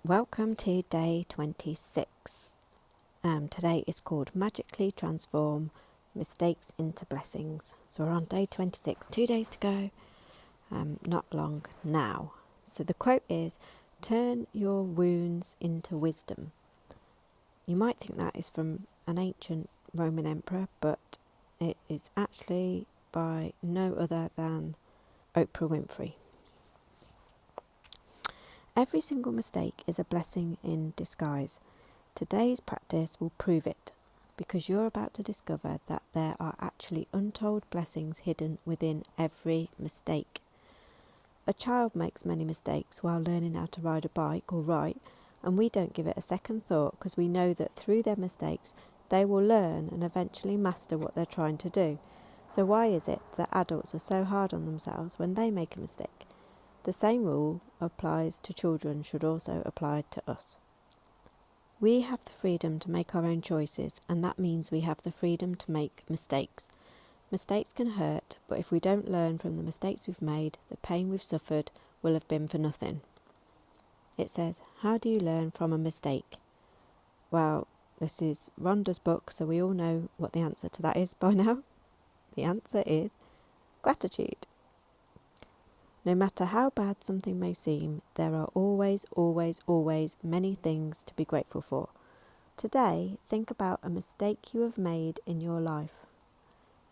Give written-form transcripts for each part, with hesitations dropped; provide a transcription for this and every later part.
Welcome to day 26. Today is called Magically Transform Mistakes into Blessings. So we're on day 26, 2 days to go, not long now. So the quote is, turn your wounds into wisdom. You might think that is from an ancient Roman emperor, but it is actually by no other than Oprah Winfrey. Every single mistake is a blessing in disguise. Today's practice will prove it, because you're about to discover that there are actually untold blessings hidden within every mistake. A child makes many mistakes while learning how to ride a bike or write, and we don't give it a second thought because we know that through their mistakes they will learn and eventually master what they're trying to do. So why is it that adults are so hard on themselves when they make a mistake? The same rule applies to children should also apply to us. We have the freedom to make our own choices, and that means we have the freedom to make mistakes. Mistakes can hurt, but if we don't learn from the mistakes we've made, the pain we've suffered will have been for nothing. It says, how do you learn from a mistake? Well, this is Rhonda's book, so we all know what the answer to that is by now. The answer is gratitude. No matter how bad something may seem, there are always many things to be grateful for. Today, think about a mistake you have made in your life.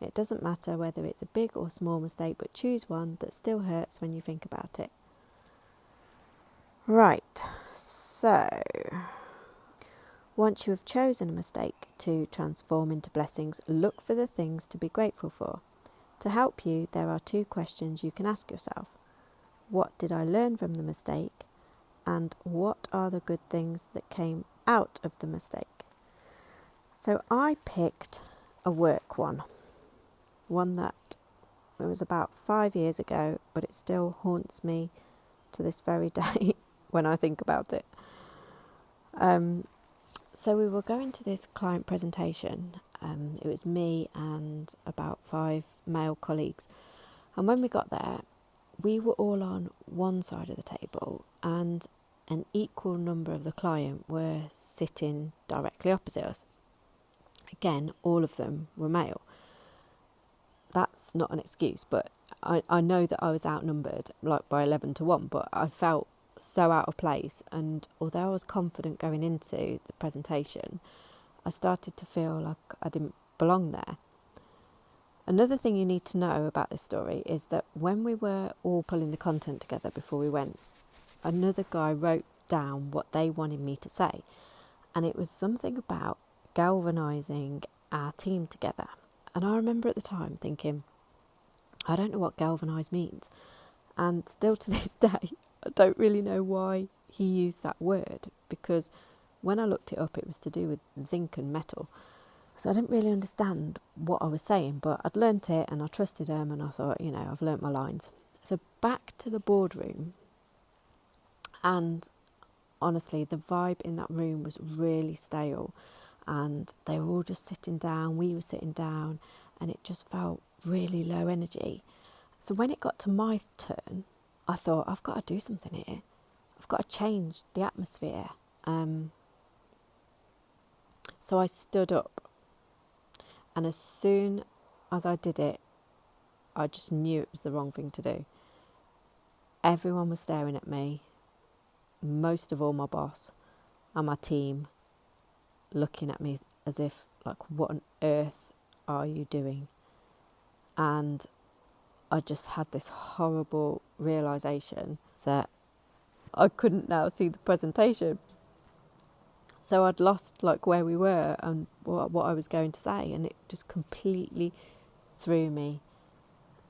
It doesn't matter whether it's a big or small mistake, but choose one that still hurts when you think about it. Right, so once you have chosen a mistake to transform into blessings, look for the things to be grateful for. To help you, there are 2 questions you can ask yourself. What did I learn from the mistake? And what are the good things that came out of the mistake? So I picked a work one that it was about 5 years ago, but it still haunts me to this very day when I think about it. So we were going to this client presentation. It was me and about 5 male colleagues. And when we got there, we were all on one side of the table and an equal number of the client were sitting directly opposite us. Again, all of them were male. That's not an excuse, but I know that I was outnumbered like by 11 to 1, but I felt so out of place, and although I was confident going into the presentation, I started to feel like I didn't belong there. Another thing you need to know about this story is that when we were all pulling the content together before we went, another guy wrote down what they wanted me to say, and it was something about galvanising our team together. And I remember at the time thinking, I don't know what galvanise means, and still to this day I don't really know why he used that word, because when I looked it up it was to do with zinc and metal. So I didn't really understand what I was saying, but I'd learnt it and I trusted him, and I thought, I've learnt my lines. So back to the boardroom, and honestly, the vibe in that room was really stale, and they were all just sitting down, we were sitting down, and it just felt really low energy. So when it got to my turn, I thought, I've got to do something here. I've got to change the atmosphere. So I stood up. And as soon as I did it, I just knew it was the wrong thing to do. Everyone was staring at me, most of all my boss and my team, looking at me as if, like, what on earth are you doing? And I just had this horrible realisation that I couldn't now see the presentation. So I'd lost where we were and what I was going to say, and it just completely threw me.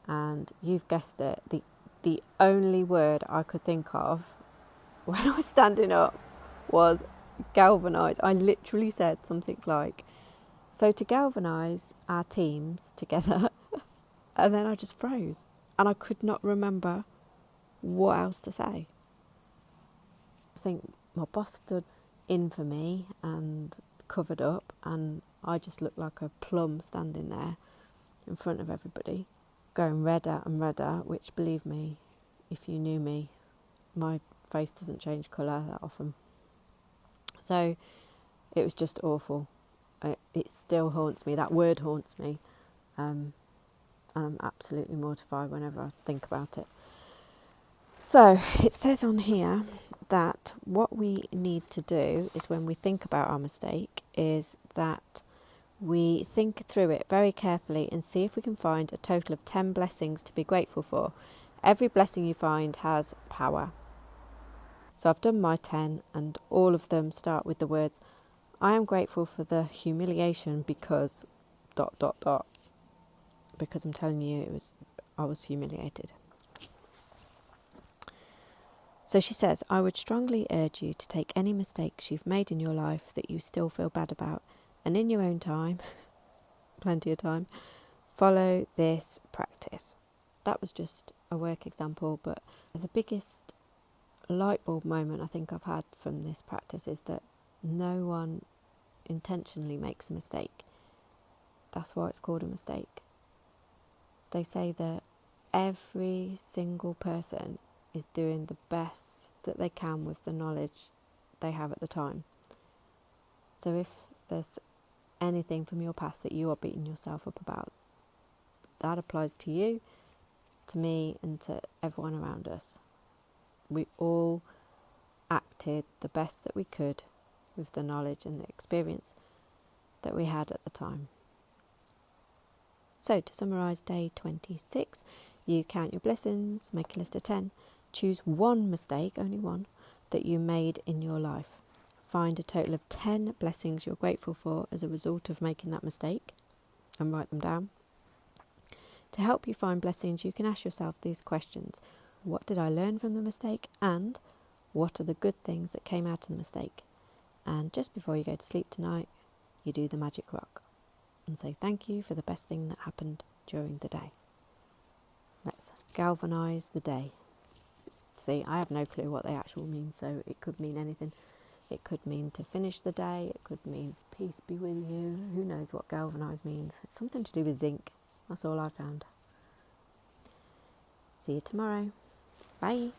And you've guessed it, the only word I could think of when I was standing up was galvanise. I literally said something like, so to galvanise our teams together, and then I just froze. And I could not remember what else to say. I think my boss stood in for me and covered up, and I just looked like a plum standing there in front of everybody, going redder and redder, which, believe me, if you knew me, my face doesn't change colour that often. So it was just awful. It still haunts me. That word haunts me. And I'm absolutely mortified whenever I think about it. So it says on here that what we need to do is, when we think about our mistake, is that we think through it very carefully and see if we can find a total of 10 blessings to be grateful for. Every blessing you find has power. So I've done my 10, and all of them start with the words, I am grateful for the humiliation because ... Because I'm telling you, I was humiliated. So she says, I would strongly urge you to take any mistakes you've made in your life that you still feel bad about, and in your own time, plenty of time, follow this practice. That was just a work example, but the biggest light bulb moment I think I've had from this practice is that no one intentionally makes a mistake. That's why it's called a mistake. They say that every single person is doing the best that they can with the knowledge they have at the time. So if there's anything from your past that you are beating yourself up about, that applies to you, to me, and to everyone around us. We all acted the best that we could with the knowledge and the experience that we had at the time. So to summarise day 26, you count your blessings, make a list of 10, choose one mistake, only one, that you made in your life. Find a total of 10 blessings you're grateful for as a result of making that mistake, and write them down. To help you find blessings, you can ask yourself these questions. What did I learn from the mistake? And what are the good things that came out of the mistake? And just before you go to sleep tonight, you do the magic rock and say thank you for the best thing that happened during the day. Let's galvanise the day. See, I have no clue what they actually mean, so it could mean anything. It could mean to finish the day, it could mean peace be with you. Who knows what galvanise means? It's something to do with zinc. That's all I found. See you tomorrow. Bye.